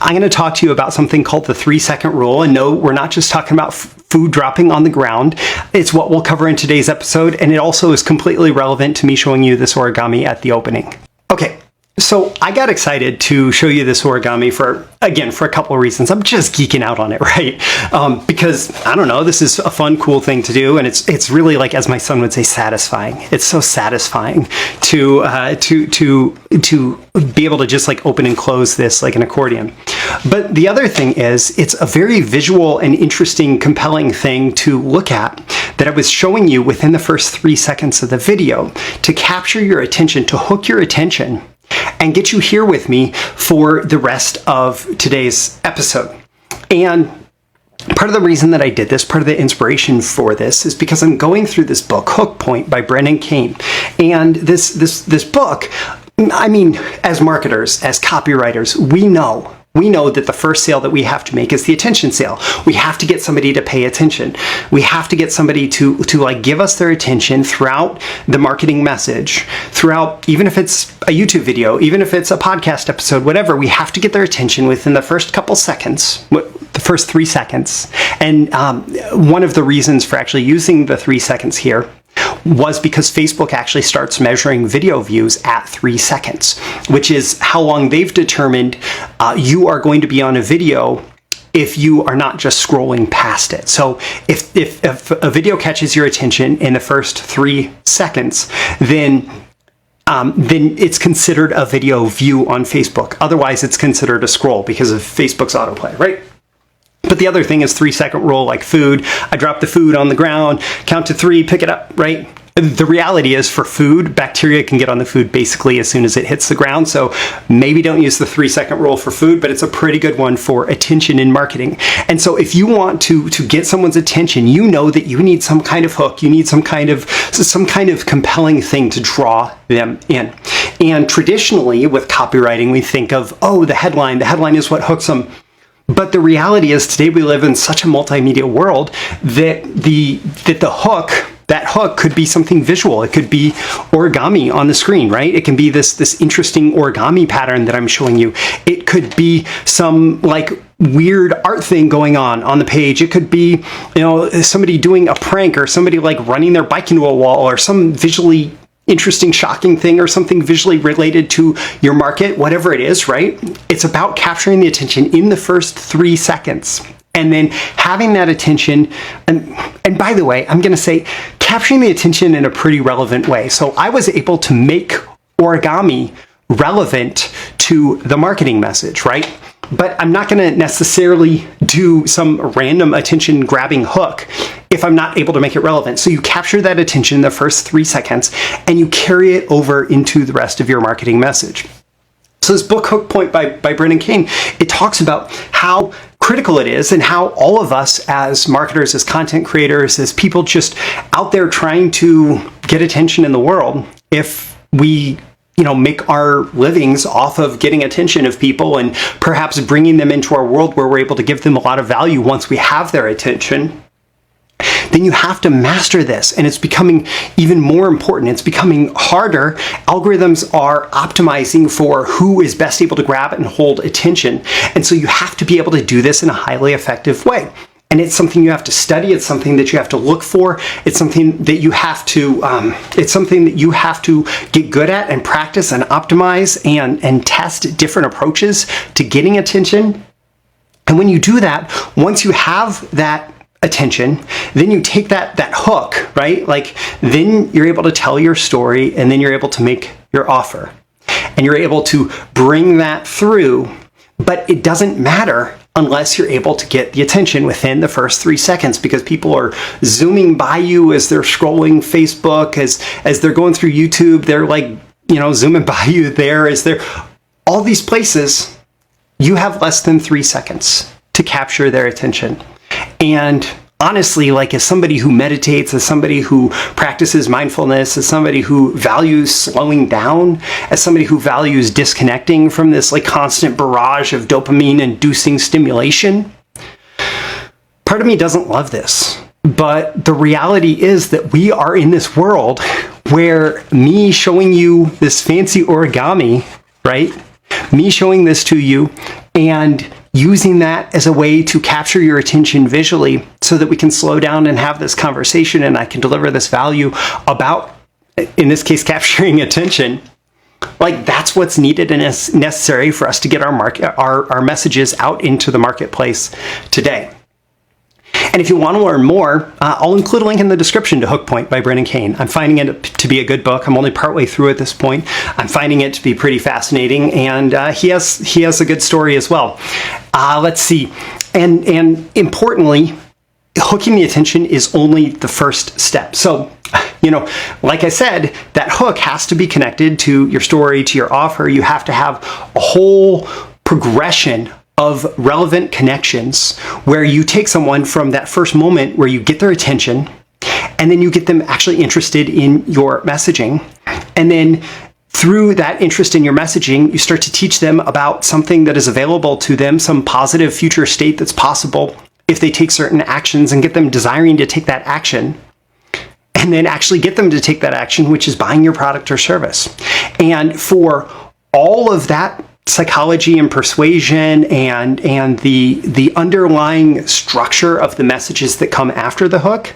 I'm going to talk to you about something called the 3-second rule. And no, we're not just talking about food dropping on the ground. It's what we'll cover in today's episode. And it also is completely relevant to me showing you this origami at the opening. Okay. So I got excited to show you this origami for a couple of reasons. I'm just geeking out on it, right? Because I don't know, this is a fun, cool thing to do, and it's really, like, as my son would say, satisfying. It's so satisfying to be able to just like open and close this like an accordion. But the other thing is, it's a very visual and interesting, compelling thing to look at that I was showing you within the first 3 seconds of the video to capture your attention, to hook your attention, and get you here with me for the rest of today's episode. And part of the reason that I did this, part of the inspiration for this, is because I'm going through this book, Hook Point by Brennan Kane. And this book, I mean, as marketers, as copywriters, we know that the first sale that we have to make is the attention sale. We have to get somebody to pay attention. We have to get somebody to like give us their attention throughout the marketing message, throughout, even if it's a YouTube video, even if it's a podcast episode, whatever, we have to get their attention within the first couple seconds, the first 3 seconds. And one of the reasons for actually using the 3 seconds here was because Facebook actually starts measuring video views at 3 seconds, which is how long they've determined you are going to be on a video if you are not just scrolling past it. So if a video catches your attention in the first 3 seconds, then it's considered a video view on Facebook. Otherwise, it's considered a scroll because of Facebook's autoplay, right? But the other thing is 3-second rule, like food. I drop the food on the ground, count to 3, pick it up, right? The reality is, for food, bacteria can get on the food basically as soon as it hits the ground. So maybe don't use the 3-second rule for food, but it's a pretty good one for attention in marketing. And so if you want to get someone's attention, you know that you need some kind of hook, you need some kind of compelling thing to draw them in. And traditionally with copywriting, we think of, the headline. The headline is what hooks them. But the reality is, today we live in such a multimedia world that that hook could be something visual. It could be origami on the screen, right? It can be this interesting origami pattern that I'm showing you. It could be some like weird art thing going on the page. It could be, somebody doing a prank, or somebody like running their bike into a wall, or some visually interesting, shocking thing, or something visually related to your market, whatever it is, right? It's about capturing the attention in the first 3 seconds. And then having that attention, and by the way, I'm going to say capturing the attention in a pretty relevant way. So I was able to make origami relevant to the marketing message, right? But I'm not going to necessarily do some random attention grabbing hook if I'm not able to make it relevant. So you capture that attention in the first 3 seconds and you carry it over into the rest of your marketing message. So this book, Hook Point by Brennan Kane, it talks about how critical it is, and how all of us as marketers, as content creators, as people just out there trying to get attention in the world, if we make our livings off of getting attention of people and perhaps bringing them into our world where we're able to give them a lot of value once we have their attention, then you have to master this. And it's becoming even more important. It's becoming harder. Algorithms are optimizing for who is best able to grab it and hold attention. And so you have to be able to do this in a highly effective way. And it's something you have to study. It's something that you have to look for. It's something that you have to get good at and practice and optimize and test different approaches to getting attention. And when you do that, once you have that attention, then you take that hook, right? Like, then you're able to tell your story, and then you're able to make your offer. And you're able to bring that through, but it doesn't matter unless you're able to get the attention within the first 3 seconds, because people are zooming by you as they're scrolling Facebook, as they're going through YouTube, they're like, zooming by you there, as they're all these places. You have less than 3 seconds to capture their attention. And honestly, like, as somebody who meditates, as somebody who practices mindfulness, as somebody who values slowing down, as somebody who values disconnecting from this like constant barrage of dopamine inducing stimulation, part of me doesn't love this. But the reality is that we are in this world where me showing you this fancy origami, right? Me showing this to you and using that as a way to capture your attention visually so that we can slow down and have this conversation and I can deliver this value about, in this case, capturing attention. Like, that's what's needed and is necessary for us to get our messages out into the marketplace today. And if you want to learn more, I'll include a link in the description to Hook Point by Brennan Kane. I'm finding it to be a good book. I'm only partway through at this point. I'm finding it to be pretty fascinating, and he has a good story as well. Let's see. And importantly, hooking the attention is only the first step. So, like I said, that hook has to be connected to your story, to your offer. You have to have a whole progression of relevant connections where you take someone from that first moment where you get their attention, and then you get them actually interested in your messaging. And then through that interest in your messaging, you start to teach them about something that is available to them, some positive future state that's possible if they take certain actions, and get them desiring to take that action. And then actually get them to take that action, which is buying your product or service. And for all of that psychology and persuasion and the underlying structure of the messages that come after the hook,